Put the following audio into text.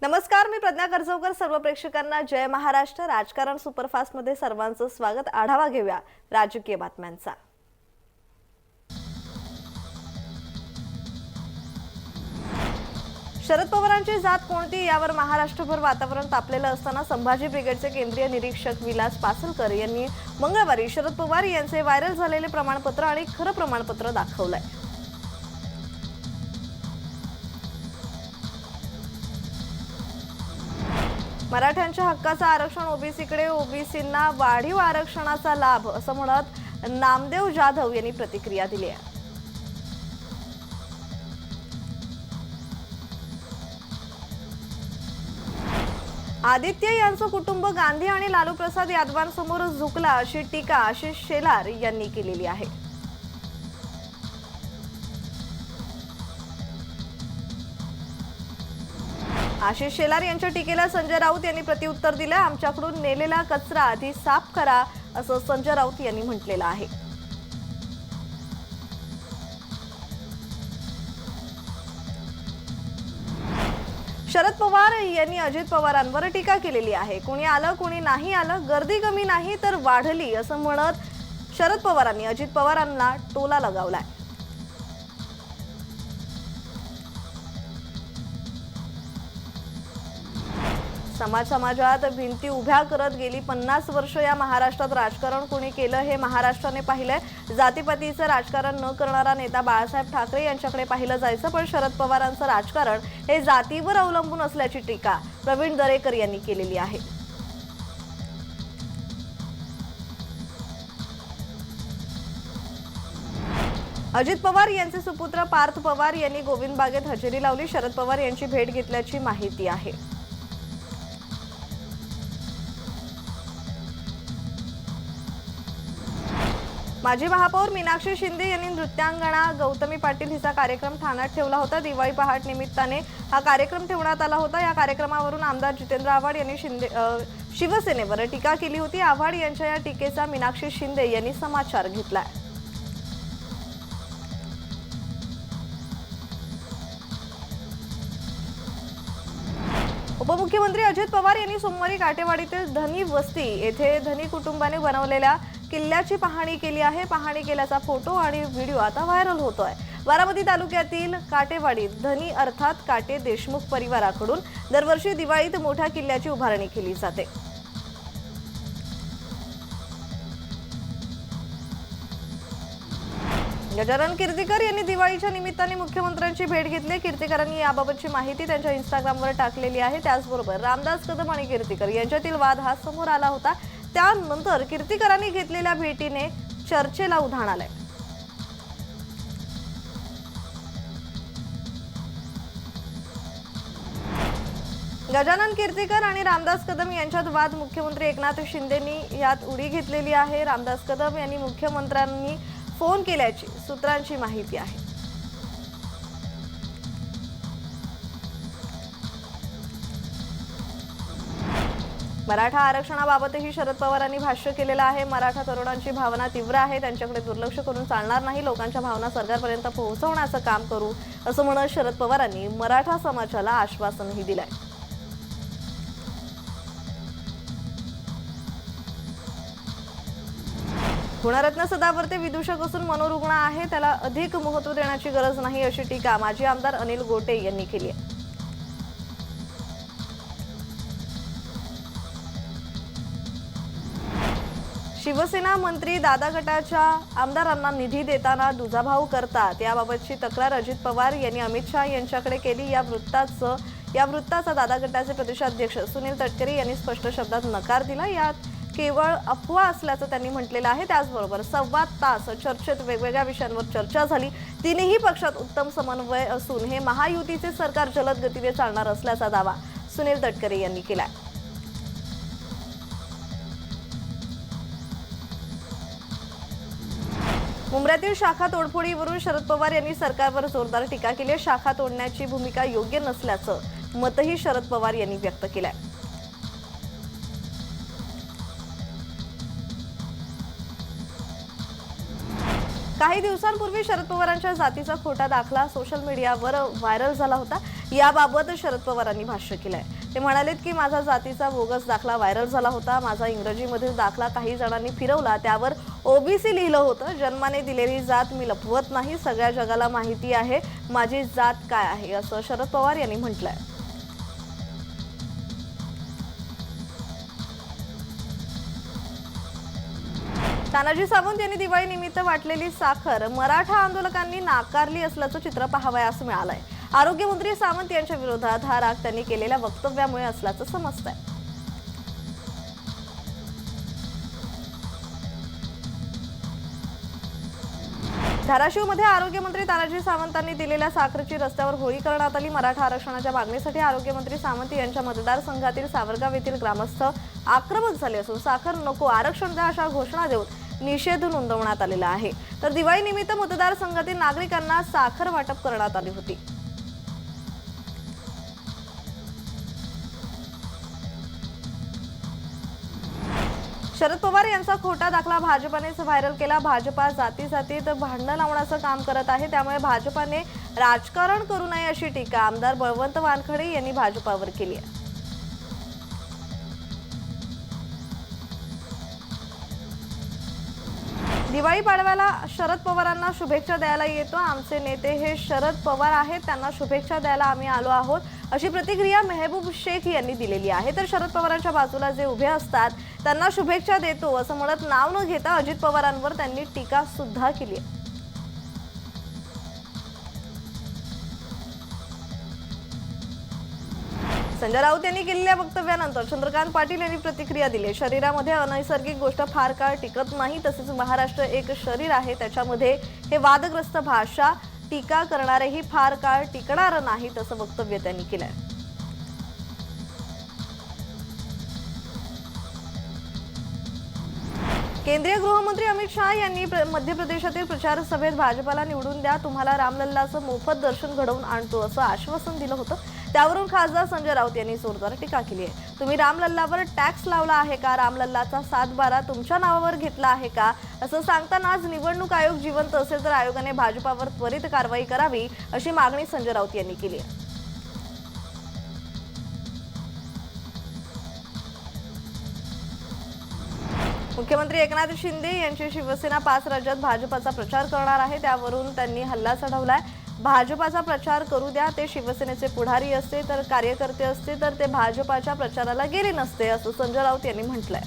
नमस्कार, मी प्रज्ञा कर्जवकर. सर्व प्रेक्षकांना जय महाराष्ट्र. राजकारण सुपरफास्ट मध्ये सर्वांचं स्वागत. आढावा घेऊया राजकीय बातम्यांचा. शरद पवारांची जात कोणती यावर महाराष्ट्रभर वातावरण तापलेलं असताना संभाजी ब्रिगेडचे केंद्रीय निरीक्षक विलास पासलकर यांनी मंगळवारी शरद पवार यांचे व्हायरल झालेले प्रमाणपत्र आणि खरं प्रमाणपत्र दाखवलंय. मराठ्यांच्या हक्काचं आरक्षण ओबीसीकडे, ओबीसींना वाढीव आरक्षणाचा लाभ असं म्हणत नामदेव जाधव यांनी प्रतिक्रिया दिली आहे. आदित्य यांचं कुटुंब गांधी आणि लालू प्रसाद यादवांसमोर झुकला अशी टीका आशिष शेलार यांनी केलेली आहे. आशिष शेलार यांच्या टीकेला संजय राऊत यांनी प्रत्युत्तर दिलं. आमच्याकडून नेलेला कचरा आधी साफ करा असं संजय राऊत यांनी म्हटलेलं आहे. शरद पवार यांनी अजित पवारांवर टीका केलेली आहे. कोणी आलं कोणी नाही आलं, गर्दी कमी नाही तर वाढली असं म्हणत शरद पवारांनी अजित पवारांना टोला लगावलाय. समाजात भिंती उभ्या करत गेली 50 वर्ष या महाराष्ट्रात राजकारण कोणी केलं हे महाराष्ट्राने पाहिलंय. जातीपातीचं राजकारण न करणारा नेता बाळासाहेब ठाकरे यांच्याकडे पाहिलं जायचं, पण शरद पवारांचं राजकारण हे जातीवर अवलंबून असल्याची टीका प्रवीण दरेकर यांनी केलेली आहे. अजित पवार यांचे सुपुत्र पार्थ पवार यांनी गोविंद बागेत हजेरी लावली. शरद पवार यांची भेट घेतल्याची माहिती आहे. माजी महापौर मीनाक्षी शिंदे यांनी नृत्यांगणा गौतमी पाटील हिचा कार्यक्रम ठाण्यात ठेवला होता. दिवाळी पहाट निमित्ताने हा कार्यक्रम ठेवण्यात आला होता. या कार्यक्रमावरून आमदार जितेंद्र आव्हाड यांनी शिवसेनेवर टीका केली होती. आव्हाड यांच्या या टीकेचा मीनाक्षी शिंदे यांनी समाचार घेतलाय. उपमुख्यमंत्री अजित पवार यांनी सोमवारी काटेवाडीतील धनी वस्ती येथे धनी कुटुंबाने बनवलेल्या किल्ल्याची पाहणी केली आहे. पाहणी केल्याचा फोटो आणि व्हिडिओ आता व्हायरल होतोय. बारामती तालुक्यातील काटेवाडीत धनी अर्थात काटे देशमुख परिवाराकडून दरवर्षी दिवाळीत मोठ्या किल्ल्याची उभारणी केली जाते. गजानन कीर्तिकर यांनी दिवाळीच्या निमित्ताने मुख्यमंत्र्यांची भेट घेतली. कीर्तिकरांनी याबाबतची माहिती त्यांच्या इंस्टाग्रामवर टाकलेली आहे. त्याचबरोबर रामदास कदम आणि कीर्तिकर यांच्यातील वाद हा समोर आला होता. त्यानंतर कीर्तिकरांनी घेतलेल्या भेटीने चर्चेला उधाण आलंय. गजानन कीर्तिकर आणि रामदास कदम यांच्यात वाद. मुख्यमंत्री एकनाथ शिंदेंनी यात उडी घेतलेली आहे. रामदास कदम यांनी मुख्यमंत्र्यांनी फोन केल्याची सूत्रांची माहिती आहे. मराठा आरक्षणाबाबतही शरद पवारांनी भाष्य केलेलं आहे. मराठा तरुणांची भावना तीव्र आहे, त्यांच्याकडे दुर्लक्ष करून चालणार नाही. लोकांच्या भावना सरकारपर्यंत पोहोचवण्याचं काम करू असं म्हणत शरद पवारांनी मराठा समाजाला आश्वासनही दिलंय. गुणरत्न सदावर्ते विदूषक असून मनोरुग्ण आहे, त्याला अधिक महत्त्व देण्याची गरज नाही अशी टीका माजी आमदार अनिल गोटे यांनी केली आहे. शिवसेना मंत्री दादा गटाच्या आमदारांना निधी देताना दुजाभाव करतात याबाबतची तक्रार अजित पवार यांनी अमित शहा यांच्याकडे केली. या वृत्ताचा दादा गटाचे प्रदेशाध्यक्ष सुनील तटकरे यांनी स्पष्ट शब्दात नकार दिला. यात केवळ अफवा असल्याचं त्यांनी म्हटलेलं आहे. त्याचबरोबर 1.25 तास चर्चेत वेगवेगळ्या विषयांवर चर्चा झाली. तिन्ही पक्षात उत्तम समन्वय असून हे महायुतीचे सरकार जलद गतीने चालणार असल्याचा दावा सुनील तटकरे यांनी केलाय. मुंबईतील शाखा तोडफोडीवरून शरद पवार यांनी सरकारवर जोरदार टीका केली. शाखा तोडण्याची भूमिका योग्य नसल्याचं मतही शरद पवार यांनी व्यक्त केलंय. काही दिवसांपूर्वी शरद पवारांच्या जातीचा खोटा दाखला सोशल मीडियावर व्हायरल झाला होता. याबाबत शरद पवारांनी भाष्य केलंय. ते म्हणालेत की माझा जातीचा बोगस दाखला व्हायरल झाला होता. माझा इंग्रजीमधील दाखला काही जणांनी फिरवला. त्यावर ओबीसी लिहिलं होतं. जन्माने दिलेली जात मी लपवत नाही. सगळ्या जगाला माहिती आहे माझी जात काय आहे, असं शरद पवार यांनी म्हटलंय. तानाजी सावंत यांनी दिवाळी निमित्त वाटलेली साखर मराठा आंदोलकांनी नाकारली असल्याचं चित्र पाहावयास मिळालंय. आरोग्यमंत्री सावंत यांच्या विरोधात हा राग त्यांनी केलेल्या वक्तव्यामुळे असल्याचं समजतंय. धाराशिवमध्ये आरोग्यमंत्री तानाजी सावंतांनी दिलेल्या साखरेची रस्त्यावर होळी करण्यात आली. मराठा आरक्षणाच्या मागणीसाठी आरोग्यमंत्री सावंत यांच्या मतदारसंघातील सावरगाव येथील ग्रामस्थ आक्रमक झाले असून साखर नको, आरक्षण द्या अशा घोषणा देऊन निषेध नोंदवण्यात आलेला आहे. तर दिवाळी निमित्त मतदारसंघातील नागरिकांना साखर वाटप करण्यात आली होती. शरद पवार यांचा खोटा दाखला भाजपानेच व्हायरल केला. भाजपा जातीत भांडण लावण्याचं काम करत आहे, त्यामुळे भाजपाने राजकारण करू नये अशी टीका आमदार बळवंत वानखडे यांनी भाजपावर केली आहे. दिवाळी पाडव्याला शरद पवारांना शुभेच्छा द्यायला येतो. आमचे नेते हे शरद पवार आहेत, त्यांना शुभेच्छा द्यायला आम्ही आलो आहोत, अशी प्रतिक्रिया मेहबूब शेख यांनी दिलेली आहे. तर शरद पवारांच्या बाजूला जे उभे असतात त्यांना शुभेच्छा देतो असं म्हणत नाव न घेता अजित पवारांवर त्यांनी टीका सुद्धा केली आहे. संजय राऊत यांनी केलेल्या वक्तव्यानंतर चंद्रकांत पाटील यांनी प्रतिक्रिया दिली. शरीरामध्ये अनैसर्गिक गोष्ट फार काळ टिकत नाही. तसेच महाराष्ट्र एक शरीर आहे, त्याच्यामध्ये हे वादग्रस्त भाषा टीका करणारेही फार काळ टिकणार नाही, तसं वक्तव्य त्यांनी केलंय. केंद्रीय गृहमंत्री अमित शहा यांनी मध्य प्रदेशातील प्रचार सभेत भाजपाला निवडून द्या, तुम्हाला रामलल्लाचं मोफत दर्शन घडवून आणतो असं आश्वासन दिलं होतं. त्यावरून खासदार संजय राऊत यांनी जोरदार टीका केली आहे. तुम्ही रामलल्लावर टॅक्स लावला आहे का? रामलल्लाचा 7/12 तुमच्या नावावर घेतला आहे का? असं सांगतानाच निवडणूक आयोग जिवंत असेल तर आयोगाने भाजपावर त्वरित कारवाई करावी अशी मागणी संजय राऊत यांनी केली आहे. मुख्यमंत्री एकनाथ शिंदे यांची शिवसेना 5 राज्यात भाजपाचा प्रचार करणार आहे. त्यावरून त्यांनी हल्ला चढवलाय. भाजपाचा प्रचार करू द्या, ते शिवसेनेचे पुढारी असते तर कार्यकर्ते असते तर ते भाजपाच्या प्रचाराला गेले नसते, असं संजय राऊत यांनी म्हटलंय.